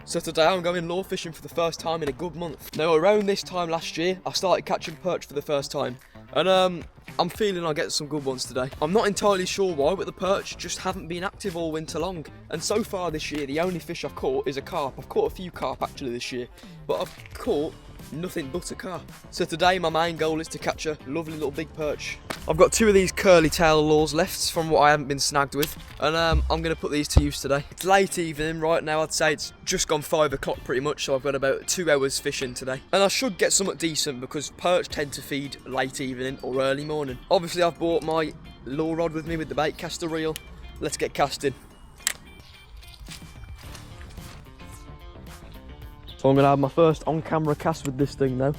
So today I'm going lure fishing for the first time in a good month. Now around this time last year, I started catching perch for the first time. And I'm feeling I'll get some good ones today. I'm not entirely sure why, but the perch just haven't been active all winter long. And so far this year, the only fish I've caught is a carp. I've caught a few carp actually this year, but I've caught nothing but a carp. So today my main goal is to catch a lovely little big perch. I've got 2 of these curly tail lures left from what I haven't been snagged with, and I'm going to put these to use today. It's late evening right now, I'd say it's just gone 5 o'clock pretty much, so I've got about 2 hours fishing today. And I should get somewhat decent because perch tend to feed late evening or early morning. Obviously I've brought my lure rod with me with the bait caster reel. Let's get casting. So I'm going to have my first on-camera cast with this thing now.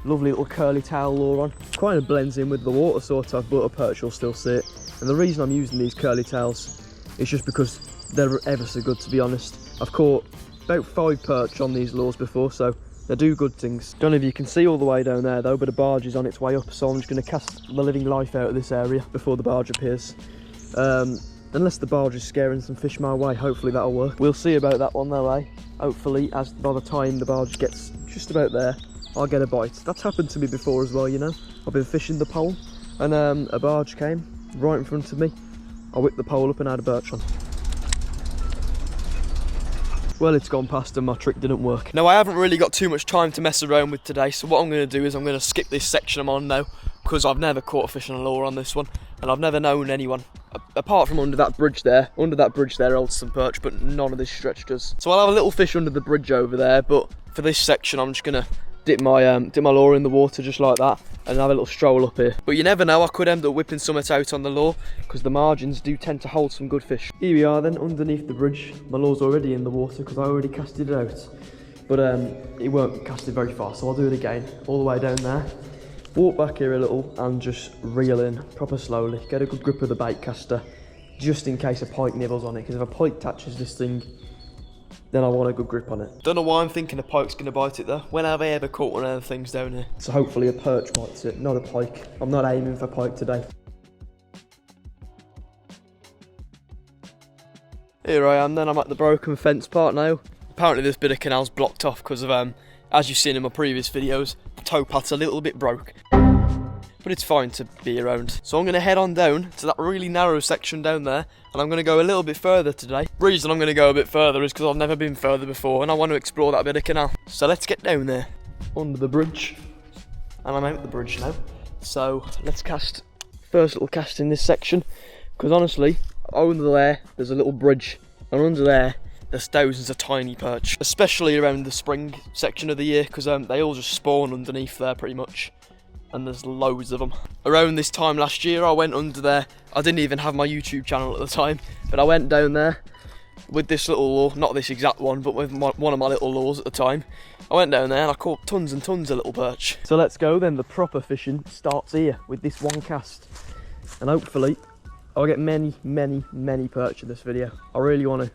Lovely little curly tail lure on. Kind of blends in with the water sort of, but a perch will still see it. And the reason I'm using these curly tails is just because they're ever so good, to be honest. I've caught about 5 perch on these lures before, so they do good things. Don't know if you can see all the way down there though, but a barge is on its way up, so I'm just going to cast the living life out of this area before the barge appears. Unless the barge is scaring some fish my way, hopefully that'll work. We'll see about that one though, eh? Hopefully, as by the time the barge gets just about there, I'll get a bite. That's happened to me before as well, you know. I've been fishing the pole, and a barge came right in front of me. I whipped the pole up and had a birch on. Well, it's gone past and my trick didn't work. Now, I haven't really got too much time to mess around with today, so what I'm going to do is I'm going to skip this section I'm on now, because I've never caught a fish on a lure on this one, and I've never known anyone, apart from under that bridge there holds some perch, but none of this stretch does. So I'll have a little fish under the bridge over there, but for this section I'm just going to dip my lure in the water just like that and have a little stroll up here. But you never know, I could end up whipping something out on the lure because the margins do tend to hold some good fish. Here we are then, underneath the bridge. My lure's already in the water because I already casted it out, but it won't cast it very far, so I'll do it again all the way down there. Walk back here a little and just reel in proper slowly. Get a good grip of the bait caster just in case a pike nibbles on it, because if a pike touches this thing, then I want a good grip on it. Don't know why I'm thinking a pike's going to bite it though. When have I ever caught one of the things down here? So hopefully a perch bites it, not a pike. I'm not aiming for pike today. Here I am then, I'm at the broken fence part now. Apparently this bit of canal's blocked off because of, as you've seen in my previous videos, the towpath's a little bit broke. But it's fine to be around. So I'm going to head on down to that really narrow section down there, and I'm going to go a little bit further today. The reason I'm going to go a bit further is because I've never been further before and I want to explore that bit of canal. So let's get down there, under the bridge, and I'm out the bridge now. So let's cast, first little cast in this section, because honestly, over there, there's a little bridge, and under there, there's thousands of tiny perch, especially around the spring section of the year, because they all just spawn underneath there pretty much. And there's loads of them. Around this time last year I went under there. I didn't even have my YouTube channel at the time, but I went down there with this little lure, not this exact one, but with one of my little lures at the time. I went down there and I caught tons and tons of little perch. So let's go then, the proper fishing starts here with this one cast, and hopefully I'll get many perch in this video. I really want to.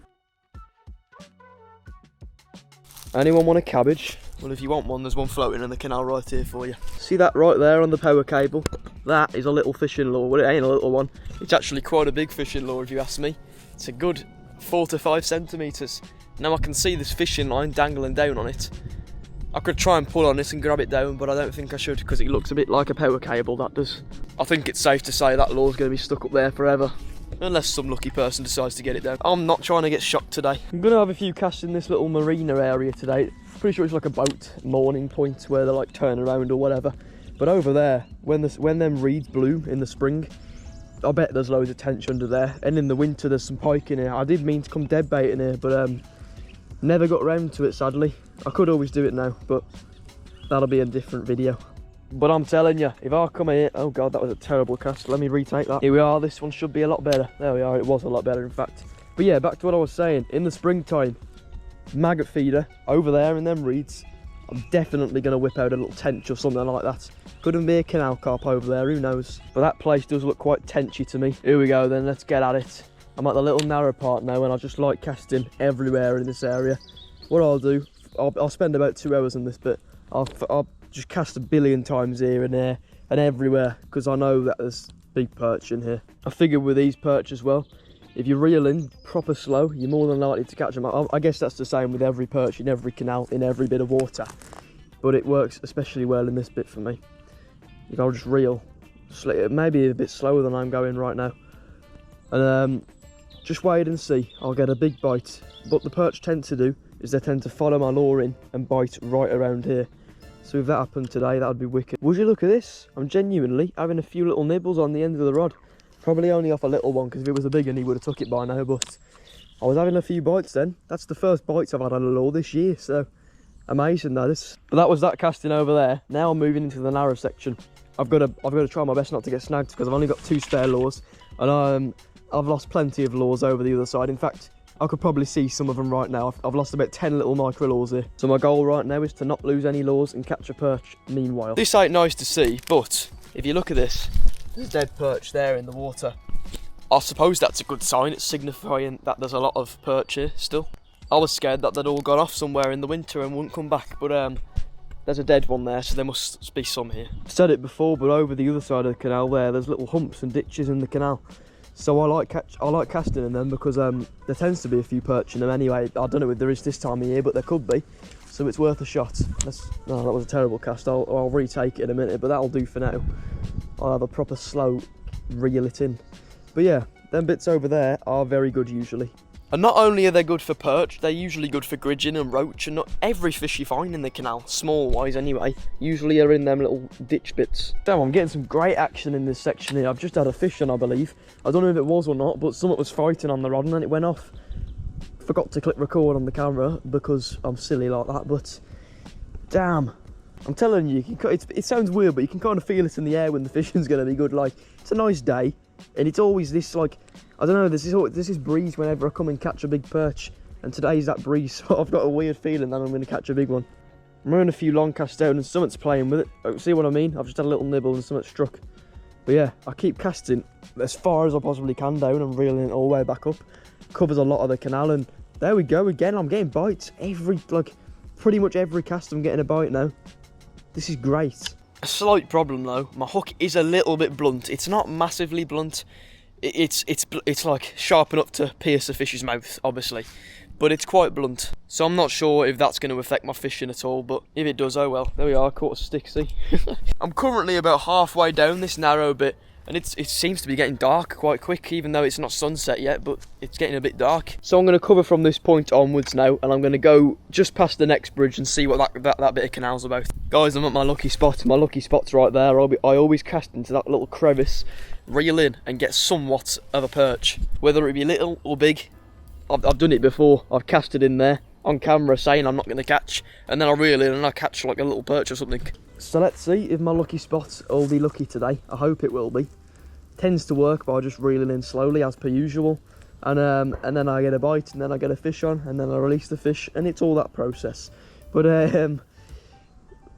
Anyone want a cabbage? Well, if you want one, there's one floating in the canal right here for you. See that right there on the power cable? That is a little fishing lure. Well, it ain't a little one. It's actually quite a big fishing lure if you ask me. It's a good 4 to 5 centimetres. Now I can see this fishing line dangling down on it. I could try and pull on it and grab it down, but I don't think I should because it looks a bit like a power cable, that does. I think it's safe to say that lure's going to be stuck up there forever. Unless some lucky person decides to get it down. I'm not trying to get shocked today. I'm going to have a few casts in this little marina area today. Pretty sure it's like a boat mooring point where they like turn around or whatever. But over there, when them reeds bloom in the spring, I bet there's loads of tench under there. And in the winter there's some pike in here. I did mean to come dead bait in here, but never got around to it sadly. I could always do it now, but that'll be a different video. But I'm telling you, if I come here, oh god, that was a terrible cast. Let me retake that. Here we are, this one should be a lot better. There we are, it was a lot better in fact. But yeah, back to what I was saying, in the springtime, maggot feeder over there in them reeds, I'm definitely going to whip out a little tench or something like that. Couldn't be a canal carp over there, who knows. But that place does look quite tenchy to me. Here we go then, let's get at it. I'm at the little narrow part now and I just like casting everywhere in this area. What I'll do, I'll spend about 2 hours on this bit. I'll just cast a billion times here and there and everywhere because I know that there's big perch in here. I figured with these perch as well, If you reel in proper slow, you're more than likely to catch them. I guess that's the same with every perch in every canal, in every bit of water. But it works especially well in this bit for me. You gotta just reel, maybe a bit slower than I'm going right now. And just wait and see, I'll get a big bite. What the perch tend to do is they tend to follow my lure in and bite right around here. So if that happened today, that would be wicked. Would you look at this? I'm genuinely having a few little nibbles on the end of the rod. Probably only off a little one, because if it was a big one, he would have took it by now, but I was having a few bites then. That's the first bites I've had on a lure this year, so amazing that is. But that was that casting over there. Now I'm moving into the narrow section. I've got to try my best not to get snagged, because I've only got 2 spare lures, and I've lost plenty of lures over the other side. In fact, I could probably see some of them right now. I've lost about 10 little micro lures here. So my goal right now is to not lose any lures and catch a perch meanwhile. This ain't nice to see, but if you look at this, there's a dead perch there in the water. I suppose that's a good sign. It's signifying that there's a lot of perch here still. I was scared that they'd all gone off somewhere in the winter and wouldn't come back, but there's a dead one there, so there must be some here. I've said it before, but over the other side of the canal there's little humps and ditches in the canal. So I like casting in them because there tends to be a few perch in them anyway. I don't know if there is this time of year, but there could be. So it's worth a shot. That was a terrible cast. I'll retake it in a minute, but that'll do for now. I'll have a proper slow reel it in. But yeah, them bits over there are very good usually. And not only are they good for perch, they're usually good for gridgeon and roach, and not every fish you find in the canal, small wise anyway, usually are in them little ditch bits. Damn, I'm getting some great action in this section here. I've just had a fish on, I believe. I don't know if it was or not, but something was fighting on the rod and then it went off. Forgot to click record on the camera because I'm silly like that, but damn. I'm telling you, it sounds weird, but you can kind of feel it in the air when the fishing's going to be good. Like, it's a nice day, and it's always this, like, I don't know, there's this breeze whenever I come and catch a big perch, and today's that breeze, so I've got a weird feeling that I'm going to catch a big one. I'm running a few long casts down and something's playing with it. See what I mean? I've just had a little nibble and something struck. But yeah, I keep casting as far as I possibly can down and reeling it all the way back up. Covers a lot of the canal, and there we go again. I'm getting bites pretty much every cast I'm getting a bite now. This is great. A slight problem though, my hook is a little bit blunt. It's not massively blunt. It's like sharp enough to pierce a fish's mouth, obviously, but it's quite blunt. So I'm not sure if that's going to affect my fishing at all, but if it does, oh well. There we are, caught a stick, see? I'm currently about halfway down this narrow bit, and it seems to be getting dark quite quick, even though it's not sunset yet, but it's getting a bit dark. So I'm going to cover from this point onwards now, and I'm going to go just past the next bridge and see what that bit of canal's about. Guys, I'm at my lucky spot. My lucky spot's right there. I always cast into that little crevice, reel in, and get somewhat of a perch. Whether it be little or big, I've done it before. I've casted in there on camera saying I'm not going to catch, and then I reel in and I catch like a little perch or something. So let's see if my lucky spot will be lucky today. I hope it will be. Tends to work by just reeling in slowly as per usual, and then I get a bite, and then I get a fish on, and then I release the fish, and it's all that process. But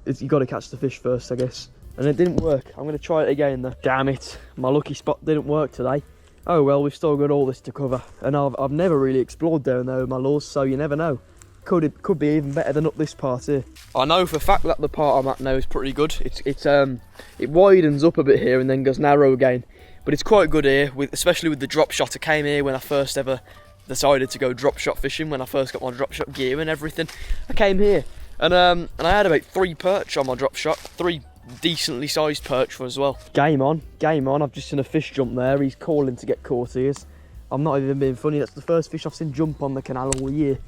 you got to catch the fish first, I guess. And it didn't work. I'm going to try it again though. Damn it, my lucky spot didn't work today. Oh well, we've still got all this to cover, and I've never really explored down there with my lures, so you never know. Could be even better than up this part here. I know for a fact that the part I'm at now is pretty good. It widens up a bit here and then goes narrow again, but it's quite good here, especially with the drop shot. I came here when I first ever decided to go drop shot fishing, when I first got my drop shot gear and everything. I came here and I had about 3 perch on my drop shot, 3 decently sized perch as well. Game on. I've just seen a fish jump there. He's calling to get caught. He is. I'm not even being funny. That's the first fish I've seen jump on the canal all year.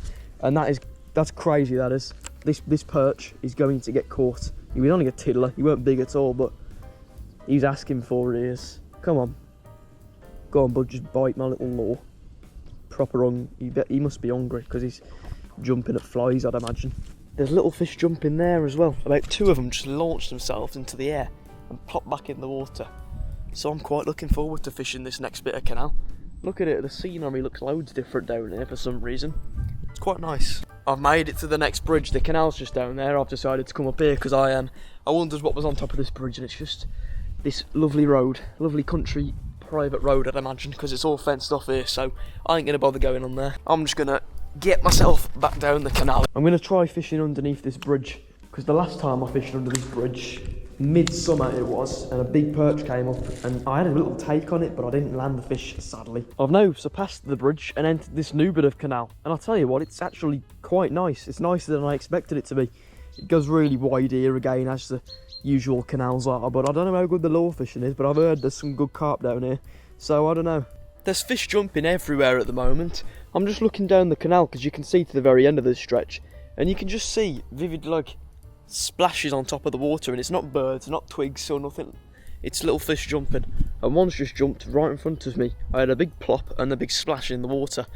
And that's crazy, that is. This perch is going to get caught. He was only a tiddler, he weren't big at all, but he's asking for it, he is. Come on. Go on, bud, just bite my little lure. He must be hungry, because he's jumping at flies, I'd imagine. There's little fish jumping there as well. About 2 of them just launched themselves into the air and popped back in the water. So I'm quite looking forward to fishing this next bit of canal. Look at it, the scenery looks loads different down here for some reason. It's quite nice. I've made it to the next bridge. The canal's just down there. I've decided to come up here because I wondered what was on top of this bridge, and it's just this lovely road, lovely country private road, I'd imagine, because it's all fenced off here, so I ain't gonna bother going on there. I'm just gonna get myself back down the canal. I'm gonna try fishing underneath this bridge, because the last time I fished under this bridge, midsummer it was, and a big perch came up, and I had a little take on it, but I didn't land the fish, sadly. I've now surpassed the bridge and entered this new bit of canal, and I'll tell you what, it's actually quite nice. It's nicer than I expected it to be. It goes really wide here again, as the usual canals are, but I don't know how good the lure fishing is, but I've heard there's some good carp down here, so I don't know. There's fish jumping everywhere at the moment. I'm just looking down the canal because you can see to the very end of this stretch, and you can just see vivid like splashes on top of the water, and it's not birds, not twigs or nothing. It's little fish jumping, and one's just jumped right in front of me. I had a big plop and a big splash in the water.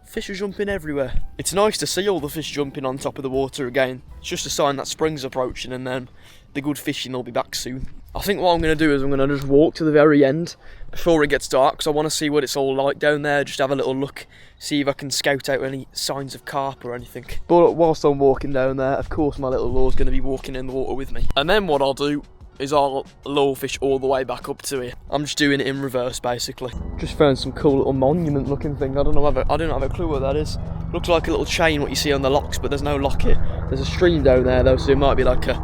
Fish are jumping everywhere. It's nice to see all the fish jumping on top of the water again. It's just a sign that spring's approaching, and then the good fishing will be back soon. I think what I'm going to do is I'm going to just walk to the very end before it gets dark, because I want to see what it's all like down there, just have a little look, see if I can scout out any signs of carp or anything. But whilst I'm walking down there, of course my little lure's going to be walking in the water with me. And then what I'll do is I'll lure fish all the way back up to here. I'm just doing it in reverse, basically. Just found some cool little monument looking thing. I don't have a clue what that is. Looks like a little chain what you see on the locks, but there's no lock here. There's a stream down there though, so it might be like a,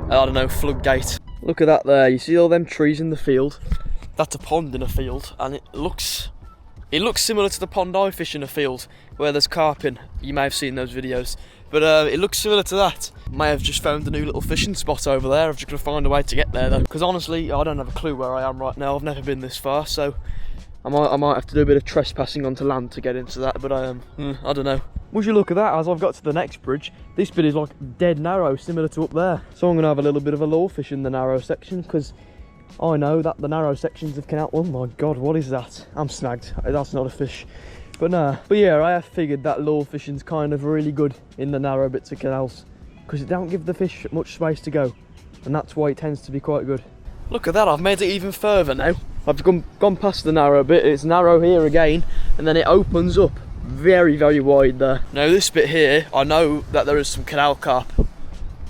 I don't know, floodgate. Look at that there, you see all them trees in the field? That's a pond in a field, and it looks similar to the pond I fish in a field, where there's carp in. You may have seen those videos. But it looks similar to that. May have just found a new little fishing spot over there. I've just got to find a way to get there though. Because honestly, I don't have a clue where I am right now. I've never been this far, so I might have to do a bit of trespassing onto land to get into that, but I don't know. Would you look at that, as I've got to the next bridge, this bit is like dead narrow, similar to up there. So I'm going to have a little bit of a lure fish in the narrow section, because I know that the narrow sections of Canal, oh my god, what is that? I'm snagged, that's not a fish. But nah, but yeah, I have figured that lure fishing's kind of really good in the narrow bits of canals, because it don't give the fish much space to go, and that's why it tends to be quite good. Look at that, I've made it even further now. I've gone past the narrow bit, it's narrow here again, and then it opens up very, very wide there. Now this bit here, I know that there is some canal carp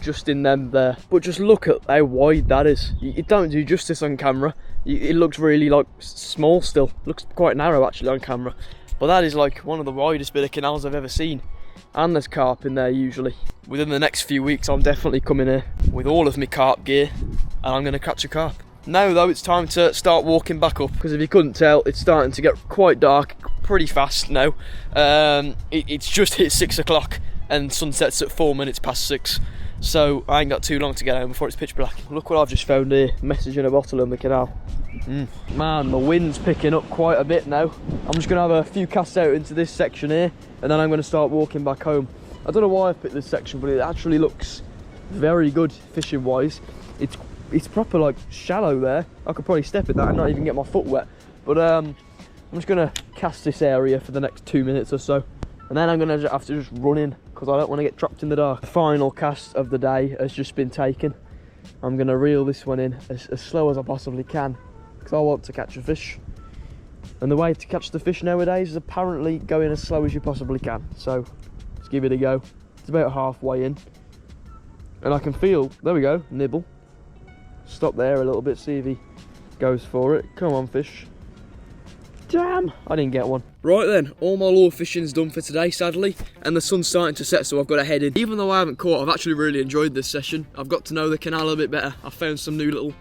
just in them there, but just look at how wide that is. It don't do justice on camera. It looks really like small still. It looks quite narrow actually on camera, but that is like one of the widest bit of canals I've ever seen. And there's carp in there usually. Within the next few weeks I'm definitely coming here with all of my carp gear, and I'm going to catch a carp. Now though, it's time to start walking back up, because if you couldn't tell, it's starting to get quite dark pretty fast now. It's just hit 6 o'clock and sunset's at 4 minutes past 6, so I ain't got too long to get home before it's pitch black. Look what I've just found here, message in a bottle in the canal. Man, the wind's picking up quite a bit now. I'm just going to have a few casts out into this section here, and then I'm going to start walking back home. I don't know why I've picked this section, but it actually looks very good fishing wise. It's proper like shallow there. I could probably step in that and not even get my foot wet. But I'm just gonna cast this area for the next 2 minutes or so, and then I'm gonna have to just run in, because I don't want to get trapped in the dark. The final cast of the day has just been taken. I'm gonna reel this one in as slow as I possibly can, because I want to catch a fish. And the way to catch the fish nowadays is apparently going as slow as you possibly can. So let's give it a go. It's about halfway in, and I can feel, there we go, nibble. Stop there a little bit, see if he goes for it. Come on, fish. Damn, I didn't get one. Right then, all my lure fishing's done for today, sadly, and the sun's starting to set, so I've got to head in. Even though I haven't caught, I've actually really enjoyed this session. I've got to know the canal a bit better. I've found some new little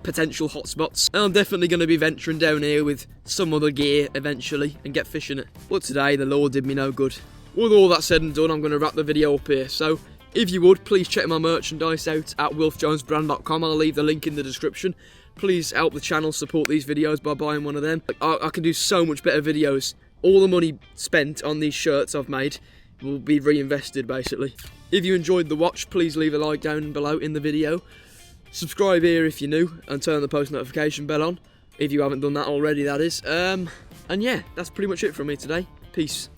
potential hotspots, and I'm definitely going to be venturing down here with some other gear eventually and get fishing it. But today, the lure did me no good. With all that said and done, I'm going to wrap the video up here. So if you would, please check my merchandise out at wilfjonesbrand.com. I'll leave the link in the description. Please help the channel support these videos by buying one of them. I can do so much better videos. All the money spent on these shirts I've made will be reinvested, basically. If you enjoyed the watch, please leave a like down below in the video. Subscribe here if you're new, and turn the post notification bell on, if you haven't done that already, that is. And yeah, that's pretty much it from me today. Peace.